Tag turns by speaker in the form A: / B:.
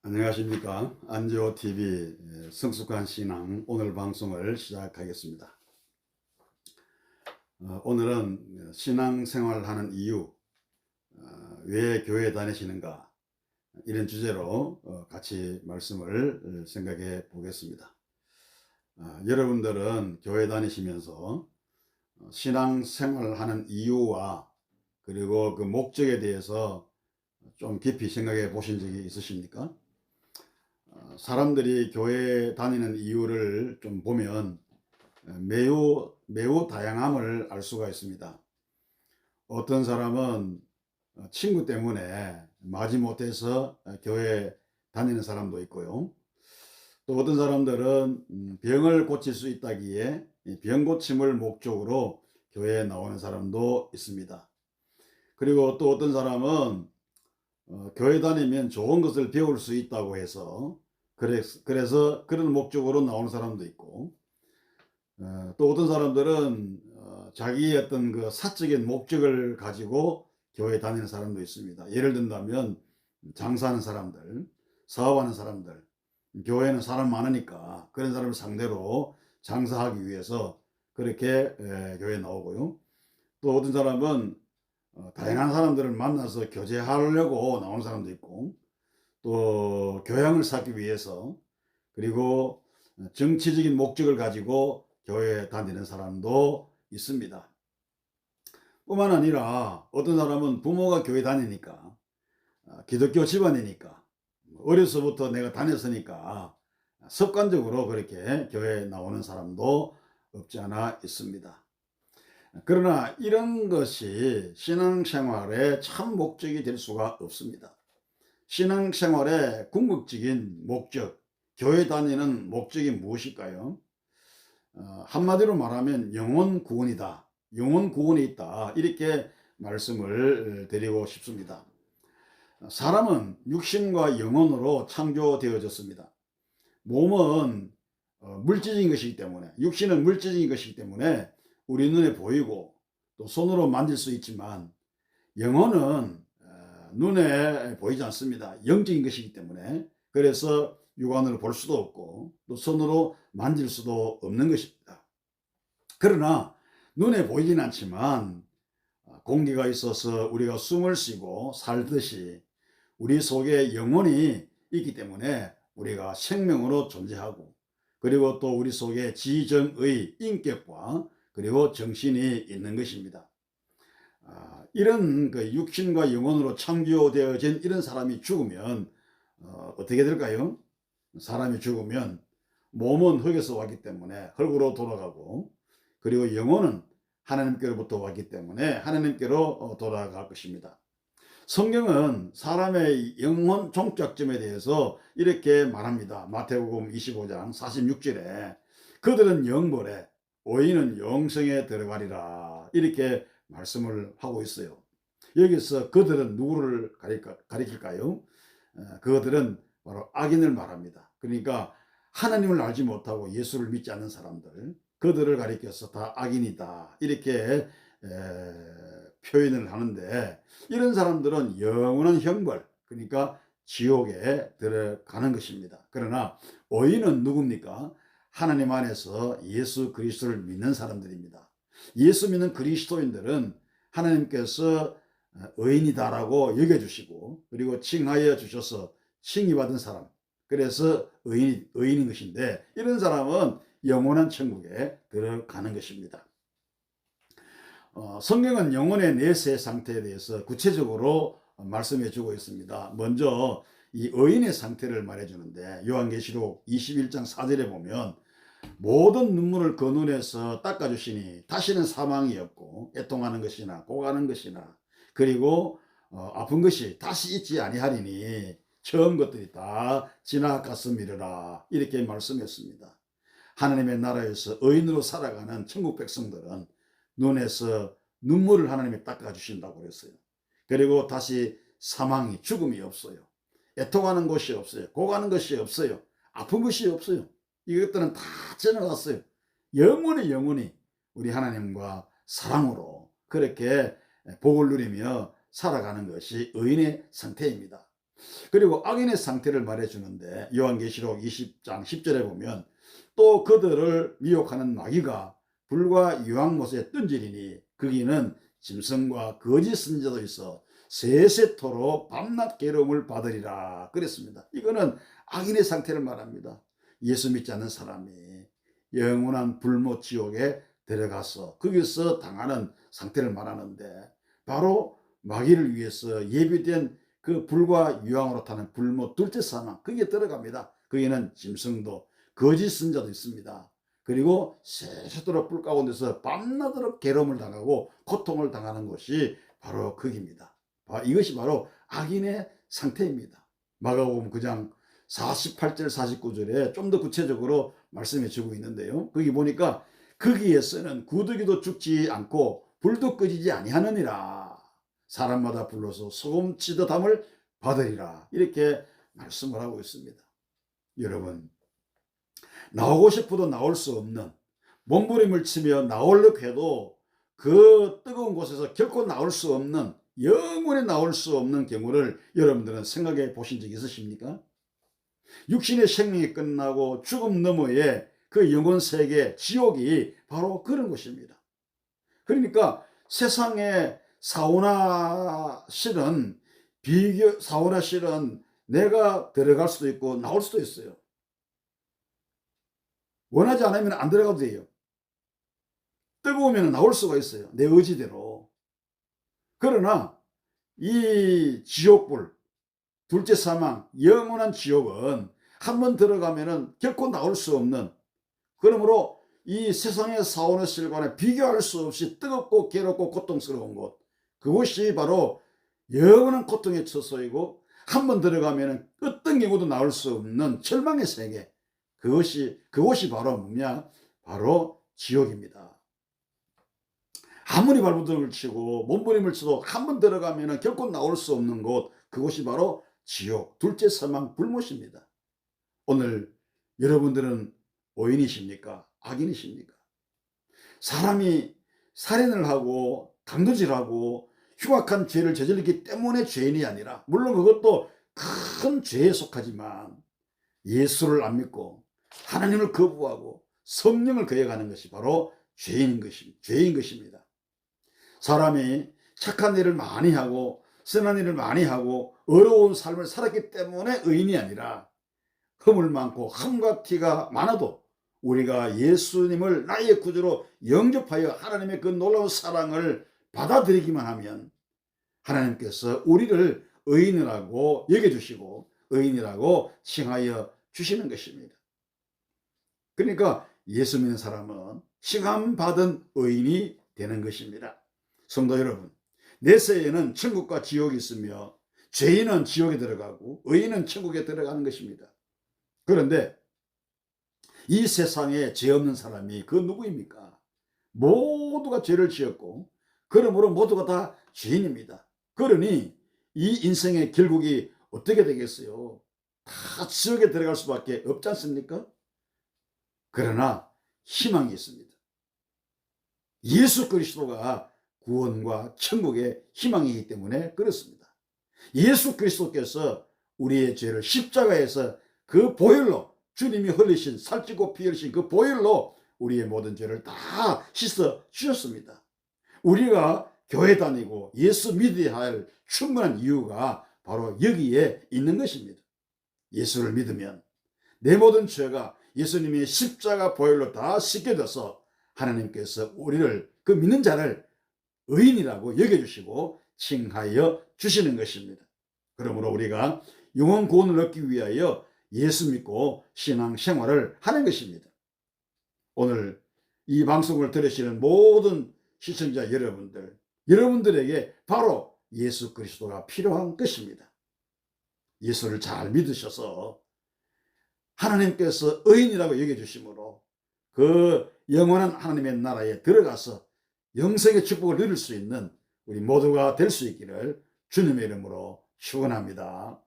A: 안녕하십니까. 안지호 TV 성숙한 신앙 오늘 방송을 시작하겠습니다. 오늘은 신앙생활하는 이유, 왜 교회 다니시는가, 이런 주제로 같이 말씀을 생각해 보겠습니다. 여러분들은 교회 다니시면서 신앙생활하는 이유와 그리고 그 목적에 대해서 좀 깊이 생각해 보신 적이 있으십니까? 사람들이 교회 다니는 이유를 좀 보면 매우 다양함을 알 수가 있습니다. 어떤 사람은 친구 때문에 마지못해서 교회 다니는 사람도 있고요. 또 어떤 사람들은 병을 고칠 수 있다기에 병 고침을 목적으로 교회에 나오는 사람도 있습니다. 그리고 또 어떤 사람은 교회 다니면 좋은 것을 배울 수 있다고 해서 그래서 그런 목적으로 나오는 사람도 있고, 또 어떤 사람들은 자기의 어떤 그 사적인 목적을 가지고 교회 다니는 사람도 있습니다. 예를 든다면 장사하는 사람들, 사업하는 사람들, 교회는 사람 많으니까 그런 사람을 상대로 장사하기 위해서 그렇게 교회에 나오고요. 또 어떤 사람은 다양한 사람들을 만나서 교제하려고 나오는 사람도 있고, 또 교양을 쌓기 위해서, 그리고 정치적인 목적을 가지고 교회에 다니는 사람도 있습니다. 뿐만 아니라 어떤 사람은 부모가 교회 다니니까, 기독교 집안이니까, 어려서부터 내가 다녔으니까 습관적으로 그렇게 교회에 나오는 사람도 없지 않아 있습니다. 그러나 이런 것이 신앙생활의 참 목적이 될 수가 없습니다. 신앙생활의 궁극적인 목적, 교회 다니는 목적이 무엇일까요? 한마디로 말하면 영혼 구원이다. 영혼 구원이 있다. 이렇게 말씀을 드리고 싶습니다. 사람은 육신과 영혼으로 창조되어졌습니다. 몸은 물질적인 것이기 때문에, 육신은 물질적인 것이기 때문에 우리 눈에 보이고 또 손으로 만질 수 있지만, 영혼은 눈에 보이지 않습니다. 영적인 것이기 때문에. 그래서 육안으로 볼 수도 없고 또 손으로 만질 수도 없는 것입니다. 그러나 눈에 보이진 않지만 공기가 있어서 우리가 숨을 쉬고 살듯이 우리 속에 영혼이 있기 때문에 우리가 생명으로 존재하고, 그리고 또 우리 속에 지정의 인격과 그리고 정신이 있는 것입니다. 이런 그 육신과 영혼으로 창조되어진 이런 사람이 죽으면 어떻게 될까요? 사람이 죽으면 몸은 흙에서 왔기 때문에 흙으로 돌아가고, 그리고 영혼은 하나님께로부터 왔기 때문에 하나님께로 돌아갈 것입니다. 성경은 사람의 영혼 종착점에 대해서 이렇게 말합니다. 마태복음 25장 46절에 그들은 영벌에 의인은 영생에 들어가리라, 이렇게 말씀을 하고 있어요. 여기서 그들은 누구를 가리킬까요? 그들은 바로 악인을 말합니다. 그러니까 하나님을 알지 못하고 예수를 믿지 않는 사람들, 그들을 가리켜서 다 악인이다, 이렇게 표현을 하는데, 이런 사람들은 영원한 형벌, 그러니까 지옥에 들어가는 것입니다. 그러나 의인은 누굽니까? 하나님 안에서 예수 그리스도를 믿는 사람들입니다. 예수 믿는 그리스도인들은 하나님께서 의인이다라고 여겨주시고, 그리고 칭하여 주셔서 칭의받은 사람, 그래서 의인인 것인데, 이런 사람은 영원한 천국에 들어가는 것입니다. 성경은 영혼의 내세 상태에 대해서 구체적으로 말씀해 주고 있습니다. 먼저 이 의인의 상태를 말해 주는데, 요한계시록 21장 4절에 보면 모든 눈물을 그 눈에서 닦아주시니 다시는 사망이 없고 애통하는 것이나 고가는 것이나 그리고 아픈 것이 다시 있지 아니하리니 처음 것들이 다 지나갔음이라, 이렇게 말씀했습니다. 하나님의 나라에서 의인으로 살아가는 천국 백성들은 눈에서 눈물을 하나님이 닦아주신다고 그랬어요. 그리고 다시 사망이, 죽음이 없어요. 애통하는 것이 없어요. 고가는 것이 없어요. 아픈 것이 없어요. 이것들은 다 지나갔어요. 영원히 우리 하나님과 사랑으로 그렇게 복을 누리며 살아가는 것이 의인의 상태입니다. 그리고 악인의 상태를 말해주는데 요한계시록 20장 10절에 보면 또 그들을 미혹하는 마귀가 불과 유황못에 던지리니 거기는 짐승과 거짓 선지자도 있어 세세토록 밤낮 괴로움을 받으리라 그랬습니다. 이거는 악인의 상태를 말합니다. 예수 믿지 않는 사람이 영원한 불못 지옥에 들어가서 거기서 당하는 상태를 말하는데 바로 마귀를 위해서 예비된 그 불과 유황으로 타는 불못 둘째 사망 거기에 들어갑니다. 거기는 짐승도 거짓 선자도 있습니다. 그리고 세세토록 불 가운데서 밤낮으로 괴로움을 당하고 고통을 당하는 것이 바로 거기입니다. 이것이 바로 악인의 상태입니다. 마가복음 9장 48절 49절에 좀 더 구체적으로 말씀해 주고 있는데요. 거기 보니까 거기에서는 구더기도 죽지 않고 불도 꺼지지 아니하느니라. 사람마다 불러서 소금 치듯 함을 받으리라. 이렇게 말씀을 하고 있습니다. 여러분, 나오고 싶어도 나올 수 없는, 몸부림을 치며 나오려고 해도 그 뜨거운 곳에서 결코 나올 수 없는, 영원히 나올 수 없는 경우를 여러분들은 생각해 보신 적 있으십니까? 육신의 생명이 끝나고 죽음 너머의 그 영혼 세계, 지옥이 바로 그런 곳입니다. 그러니까 세상의 사우나 실은 사우나 실은 내가 들어갈 수도 있고 나올 수도 있어요. 원하지 않으면 안 들어가도 돼요. 뜨거우면 나올 수가 있어요. 내 의지대로. 그러나 이 지옥불, 둘째 사망, 영원한 지옥은 한번 들어가면 결코 나올 수 없는, 그러므로 이 세상의 사원의 실과는 비교할 수 없이 뜨겁고 괴롭고 고통스러운 곳, 그것이 바로 영원한 고통의 처소이고 한번 들어가면 어떤 경우도 나올 수 없는 절망의 세계, 그것이 바로 뭐냐? 바로 지옥입니다. 아무리 발버둥을 치고 몸부림을 쳐도 한번 들어가면 결코 나올 수 없는 곳, 그것이 바로 지옥, 둘째 사망, 불못입니다. 오늘 여러분들은 오인이십니까? 악인이십니까? 사람이 살인을 하고 강도질하고 흉악한 죄를 저질렀기 때문에 죄인이 아니라, 물론 그것도 큰 죄에 속하지만 예수를 안 믿고 하나님을 거부하고 성령을 거역하는 것이 바로 죄인 것입니다. 사람이 착한 일을 많이 하고 선한 일을 많이 하고 어려운 삶을 살았기 때문에 의인이 아니라, 허물 많고 흠과 티가 많아도 우리가 예수님을 나의 구주로 영접하여 하나님의 그 놀라운 사랑을 받아들이기만 하면 하나님께서 우리를 의인이라고 여겨주시고 의인이라고 칭하여 주시는 것입니다. 그러니까 예수 믿는 사람은 칭함받은 의인이 되는 것입니다. 성도 여러분, 내세에는 천국과 지옥이 있으며 죄인은 지옥에 들어가고 의인은 천국에 들어가는 것입니다. 그런데 이 세상에 죄 없는 사람이 그 누구입니까? 모두가 죄를 지었고 그러므로 모두가 다 죄인입니다. 그러니 이 인생의 결국이 어떻게 되겠어요? 다 지옥에 들어갈 수밖에 없지 않습니까? 그러나 희망이 있습니다. 예수 그리스도가 구원과 천국의 희망이기 때문에 그렇습니다. 예수 그리스도께서 우리의 죄를 십자가에서 그 보혈로, 주님이 흘리신 살찌고 피 흘리신 그 보혈로 우리의 모든 죄를 다 씻어 주셨습니다. 우리가 교회 다니고 예수 믿어야 할 충분한 이유가 바로 여기에 있는 것입니다. 예수를 믿으면 내 모든 죄가 예수님의 십자가 보혈로 다 씻겨져서 하나님께서 우리를, 그 믿는 자를 의인이라고 여겨주시고 칭하여 주시는 것입니다. 그러므로 우리가 영원 구원을 얻기 위하여 예수 믿고 신앙 생활을 하는 것입니다. 오늘 이 방송을 들으시는 모든 시청자 여러분들에게 바로 예수 그리스도가 필요한 것입니다. 예수를 잘 믿으셔서 하나님께서 의인이라고 여겨주심으로 그 영원한 하나님의 나라에 들어가서 영생의 축복을 누릴 수 있는 우리 모두가 될 수 있기를 주님의 이름으로 축원합니다.